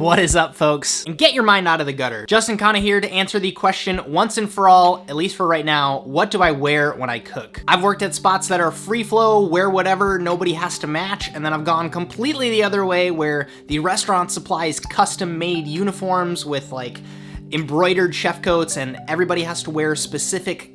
What is up, folks? And get your mind out of the gutter. Justin Khanna here to answer the question once and for all, at least for right now, what do I wear when I cook? I've worked at spots that are free flow, wear whatever, nobody has to match, and then I've gone completely the other way where the restaurant supplies custom-made uniforms with like embroidered chef coats and everybody has to wear specific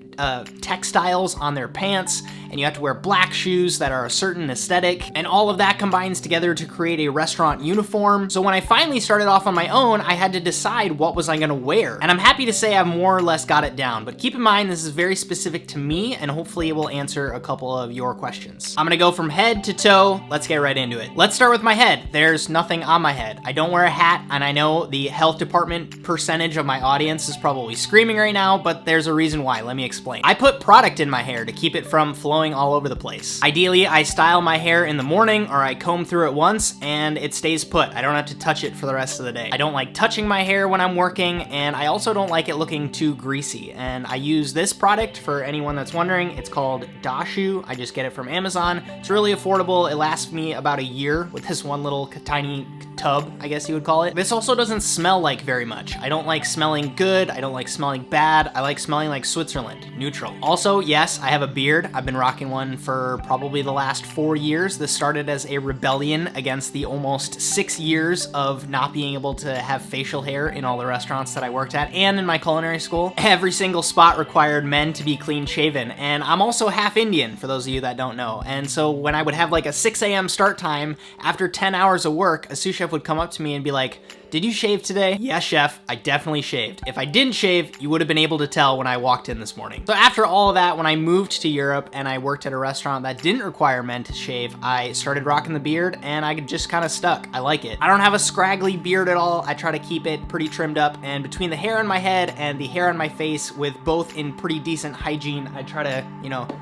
textiles on their pants, and you have to wear black shoes that are a certain aesthetic, and all of that combines together to create a restaurant uniform. So when I finally started off on my own, I had to decide what was I gonna wear. And I'm happy to say I've more or less got it down, but keep in mind this is very specific to me, and hopefully it will answer a couple of your questions. I'm gonna go from head to toe. Let's get right into it. Let's start with my head. There's nothing on my head. I don't wear a hat, and I know the health department percentage of my audience is probably screaming right now, but there's a reason why. Let me explain. I put product in my hair to keep it from flowing all over the place. Ideally, I style my hair in the morning or I comb through it once and it stays put. I don't have to touch it for the rest of the day. I don't like touching my hair when I'm working, and I also don't like it looking too greasy. And I use this product for anyone that's wondering. It's called Dashu. I just get it from Amazon. It's really affordable. It lasts me about a year with this one little tiny tub, I guess you would call it. This also doesn't smell like very much. I don't like smelling good. I don't like smelling bad. I like smelling like Switzerland, neutral. Also, yes, I have a beard. I've been rocking one for probably the last 4 years. This started as a rebellion against the almost 6 years of not being able to have facial hair in all the restaurants that I worked at and in my culinary school. Every single spot required men to be clean shaven, and I'm also half Indian, for those of you that don't know. And so when I would have like a 6 a.m. start time, after 10 hours of work, a sous chef would come up to me and be like, "Did you shave today?" "Yes, chef, I definitely shaved." If I didn't shave, you would have been able to tell when I walked in this morning. So after all of that, when I moved to Europe and I worked at a restaurant that didn't require men to shave, I started rocking the beard and I just kind of stuck. I like it. I don't have a scraggly beard at all. I try to keep it pretty trimmed up, and between the hair on my head and the hair on my face, with both in pretty decent hygiene, I try to,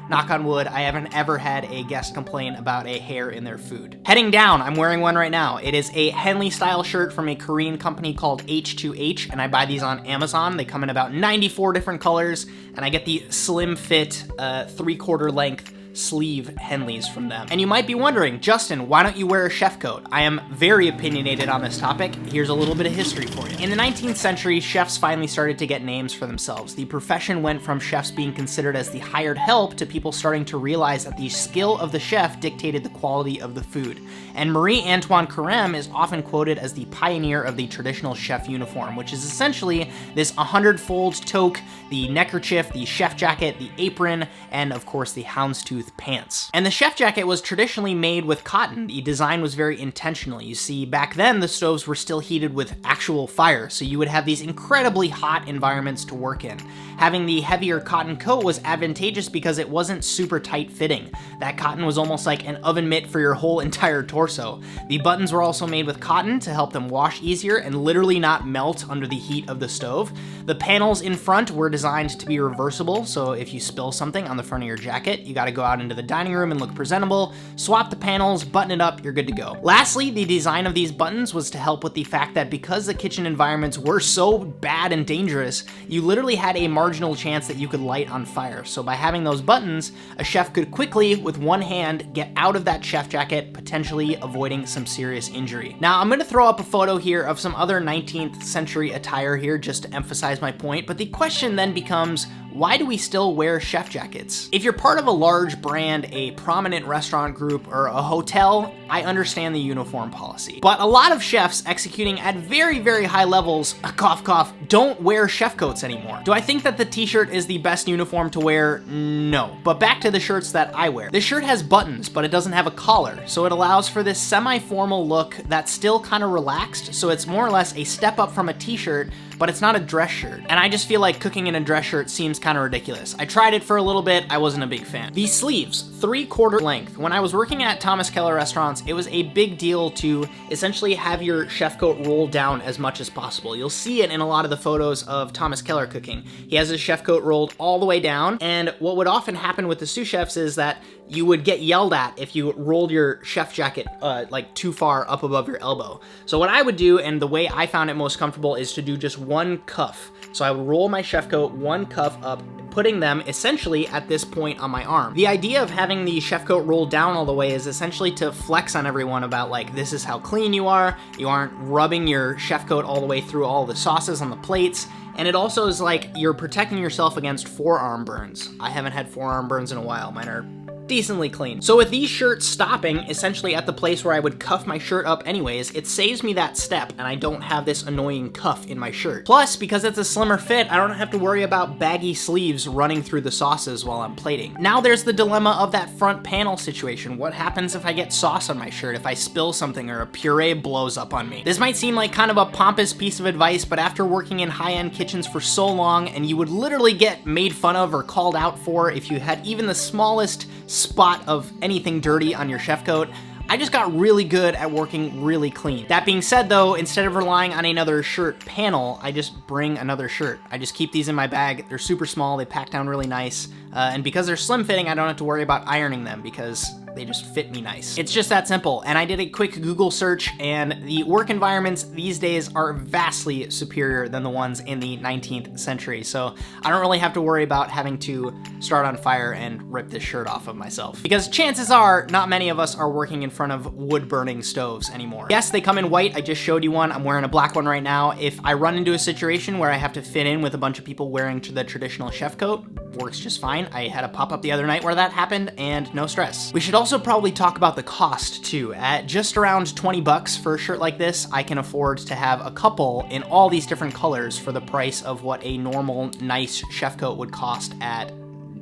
knock on wood, I haven't ever had a guest complain about a hair in their food. Heading down, I'm wearing one right now. It is a Henley style shirt from a Korean company called H2H, and I buy these on Amazon. They come in about 94 different colors, and I get the slim fit 3/4 length sleeve Henleys from them. And you might be wondering, Justin, why don't you wear a chef coat? I am very opinionated on this topic. Here's a little bit of history for you. In the 19th century, chefs finally started to get names for themselves. The profession went from chefs being considered as the hired help to people starting to realize that the skill of the chef dictated the quality of the food. And Marie-Antoine Carême is often quoted as the pioneer of the traditional chef uniform, which is essentially this 100-fold toque, the neckerchief, the chef jacket, the apron, and of course the houndstooth pants. And the chef jacket was traditionally made with cotton. The design was very intentional. You see, back then the stoves were still heated with actual fire, so you would have these incredibly hot environments to work in. Having the heavier cotton coat was advantageous because it wasn't super tight fitting. That cotton was almost like an oven mitt for your whole entire torso. The buttons were also made with cotton to help them wash easier and literally not melt under the heat of the stove. The panels in front were designed to be reversible, so if you spill something on the front of your jacket, you gotta go out into the dining room and look presentable, swap the panels, button it up, you're good to go. Lastly, the design of these buttons was to help with the fact that because the kitchen environments were so bad and dangerous, you literally had a marginal chance that you could light on fire. So by having those buttons, a chef could quickly, with one hand, get out of that chef jacket, potentially avoiding some serious injury. Now, I'm gonna throw up a photo here of some other 19th century attire here just to emphasize my point, but the question then becomes, why do we still wear chef jackets? If you're part of a large brand, a prominent restaurant group, or a hotel, I understand the uniform policy. But a lot of chefs executing at very, very high levels, cough, cough, don't wear chef coats anymore. Do I think that the t-shirt is the best uniform to wear? No. But back to the shirts that I wear. This shirt has buttons, but it doesn't have a collar, so it allows for this semi-formal look that's still kind of relaxed, so it's more or less a step up from a t-shirt, but it's not a dress shirt. And I just feel like cooking in a dress shirt seems kind of ridiculous. I tried it for a little bit, I wasn't a big fan. These sleeves, 3/4 length. When I was working at Thomas Keller restaurants, it was a big deal to essentially have your chef coat roll down as much as possible. You'll see it in a lot of the photos of Thomas Keller cooking. He has his chef coat rolled all the way down, and what would often happen with the sous chefs is that you would get yelled at if you rolled your chef jacket like too far up above your elbow. So what I would do, and the way I found it most comfortable, is to do just one cuff. So I would roll my chef coat one cuff up, putting them essentially at this point on my arm. The idea of having the chef coat rolled down all the way is essentially to flex on everyone about like, this is how clean you aren't rubbing your chef coat all the way through all the sauces on the plates, and it also is like you're protecting yourself against forearm burns. I haven't had forearm burns in a while. Mine are decently clean. So with these shirts stopping essentially at the place where I would cuff my shirt up anyways, it saves me that step and I don't have this annoying cuff in my shirt. Plus, because it's a slimmer fit, I don't have to worry about baggy sleeves running through the sauces while I'm plating. Now there's the dilemma of that front panel situation. What happens if I get sauce on my shirt, if I spill something or a puree blows up on me? This might seem like kind of a pompous piece of advice, but after working in high-end kitchens for so long, and you would literally get made fun of or called out for if you had even the smallest spot of anything dirty on your chef coat, I just got really good at working really clean. That being said though, instead of relying on another shirt panel, I just bring another shirt. I just keep these in my bag. They're super small, they pack down really nice, and because they're slim fitting, I don't have to worry about ironing them because they just fit me nice. It's just that simple, and I did a quick Google search, and the work environments these days are vastly superior than the ones in the 19th century, so I don't really have to worry about having to start on fire and rip this shirt off of myself. Because chances are, not many of us are working in front of wood-burning stoves anymore. Yes, they come in white, I just showed you one, I'm wearing a black one right now. If I run into a situation where I have to fit in with a bunch of people wearing the traditional chef coat, works just fine. I had a pop-up the other night where that happened, and no stress. We should also probably talk about the cost too. At just around 20 bucks for a shirt like this, I can afford to have a couple in all these different colors for the price of what a normal, nice chef coat would cost at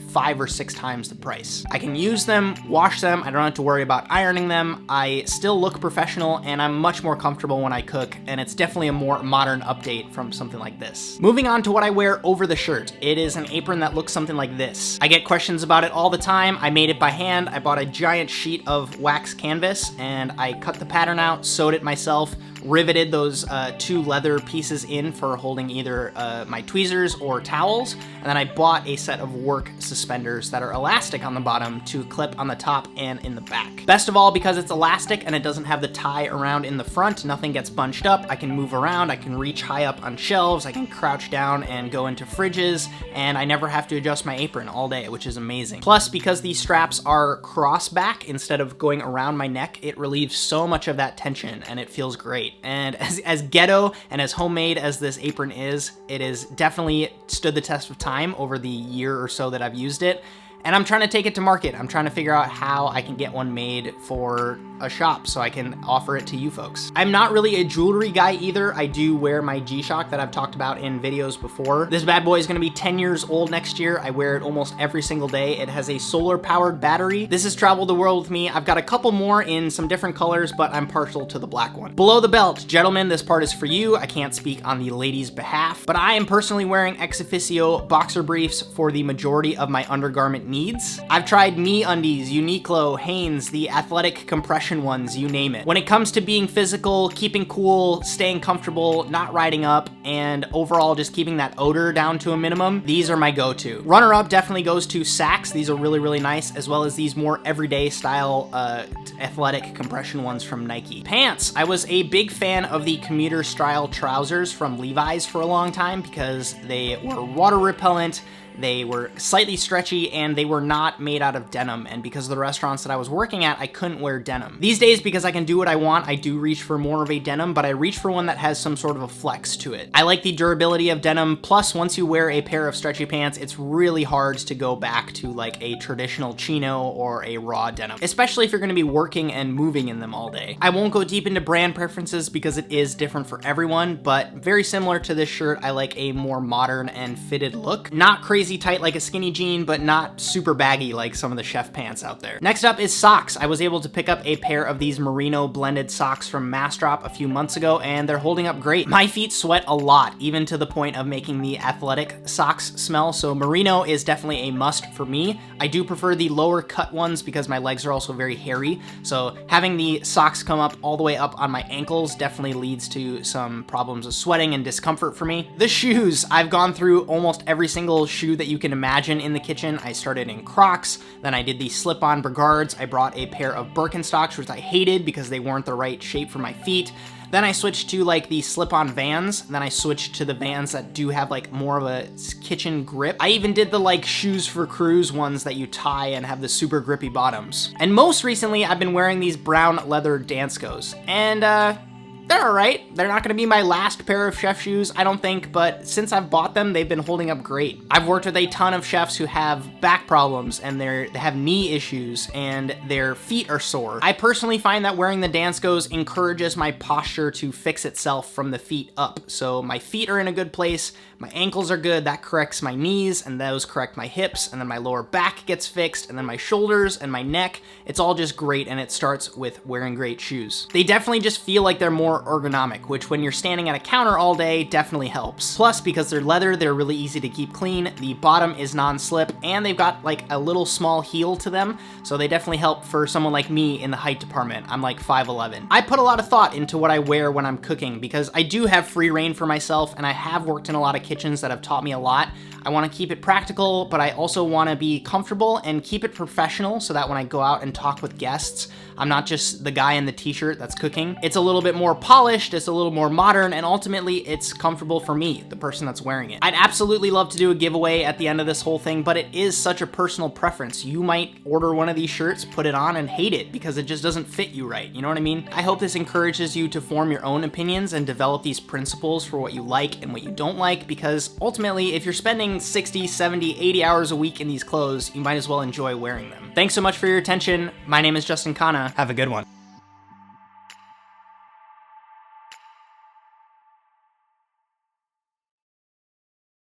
5 or 6 times the price. I can use them, wash them, I don't have to worry about ironing them, I still look professional, and I'm much more comfortable when I cook, and it's definitely a more modern update from something like this. Moving on to what I wear over the shirt. It is an apron that looks something like this. I get questions about it all the time. I made it by hand. I bought a giant sheet of wax canvas, and I cut the pattern out, sewed it myself, riveted those 2 leather pieces in for holding either my tweezers or towels, and then I bought a set of work suspenders that are elastic on the bottom to clip on the top and in the back. Best of all, because it's elastic and it doesn't have the tie around in the front, nothing gets bunched up, I can move around, I can reach high up on shelves, I can crouch down and go into fridges, and I never have to adjust my apron all day, which is amazing. Plus, because these straps are cross back instead of going around my neck, it relieves so much of that tension and it feels great. And as ghetto and as homemade as this apron is, it has definitely stood the test of time over the year or so that I've used it. And I'm trying to take it to market. I'm trying to figure out how I can get one made for a shop so I can offer it to you folks. I'm not really a jewelry guy either. I do wear my G-Shock that I've talked about in videos before. This bad boy is gonna be 10 years old next year. I wear it almost every single day. It has a solar powered battery. This has traveled the world with me. I've got a couple more in some different colors, but I'm partial to the black one. Below the belt, gentlemen, this part is for you. I can't speak on the ladies' behalf, but I am personally wearing ex officio boxer briefs for the majority of my undergarment needs. I've tried MeUndies, Uniqlo, Hanes, the athletic compression ones, you name it. When it comes to being physical, keeping cool, staying comfortable, not riding up, and overall just keeping that odor down to a minimum, these are my go-to. Runner-up definitely goes to Sacs. These are really, really nice, as well as these more everyday style athletic compression ones from Nike. Pants. I was a big fan of the commuter style trousers from Levi's for a long time because they were water repellent, they were slightly stretchy, and they were not made out of denim, and because of the restaurants that I was working at, I couldn't wear denim. These days, because I can do what I want, I do reach for more of a denim, but I reach for one that has some sort of a flex to it. I like the durability of denim, plus once you wear a pair of stretchy pants, it's really hard to go back to like a traditional chino or a raw denim, especially if you're gonna be working and moving in them all day. I won't go deep into brand preferences because it is different for everyone, but very similar to this shirt, I like a more modern and fitted look. Not crazy tight like a skinny jean, but not super baggy like some of the chef pants out there. Next up is socks. I was able to pick up a pair of these merino blended socks from Massdrop a few months ago, and they're holding up great. My feet sweat a lot, even to the point of making the athletic socks smell, so merino is definitely a must for me. I do prefer the lower cut ones because my legs are also very hairy, so having the socks come up all the way up on my ankles definitely leads to some problems of sweating and discomfort for me. The shoes. I've gone through almost every single shoe that you can imagine in the kitchen. I started in Crocs, then I did the slip-on Breguards. I brought a pair of Birkenstocks, which I hated because they weren't the right shape for my feet. Then I switched to like the slip-on Vans, and then I switched to the Vans that do have like more of a kitchen grip. I even did the like shoes for cruise ones that you tie and have the super grippy bottoms. And most recently, I've been wearing these brown leather Danskos, and they're alright. They're not gonna be my last pair of chef shoes, I don't think, but since I've bought them, they've been holding up great. I've worked with a ton of chefs who have back problems, and they have knee issues, and their feet are sore. I personally find that wearing the Danskos encourages my posture to fix itself from the feet up. So my feet are in a good place, my ankles are good, that corrects my knees, and those correct my hips, and then my lower back gets fixed, and then my shoulders and my neck. It's all just great, and it starts with wearing great shoes. They definitely just feel like they're more ergonomic, which when you're standing at a counter all day definitely helps. Plus, because they're leather, they're really easy to keep clean, the bottom is non-slip, and they've got like a little small heel to them, so they definitely help for someone like me in the height department. I'm like 5'11". I put a lot of thought into what I wear when I'm cooking because I do have free reign for myself, and I have worked in a lot of kitchens that have taught me a lot. I want to keep it practical, but I also want to be comfortable and keep it professional so that when I go out and talk with guests, I'm not just the guy in the t-shirt that's cooking. It's a little bit more polished, it's a little more modern, and ultimately it's comfortable for me, the person that's wearing it. I'd absolutely love to do a giveaway at the end of this whole thing, but it is such a personal preference. You might order one of these shirts, put it on, and hate it because it just doesn't fit you right. You know what I mean? I hope this encourages you to form your own opinions and develop these principles for what you like and what you don't like, because ultimately, if you're spending 60, 70, 80 hours a week in these clothes, you might as well enjoy wearing them. Thanks so much for your attention. My name is Justin Khanna. Have a good one.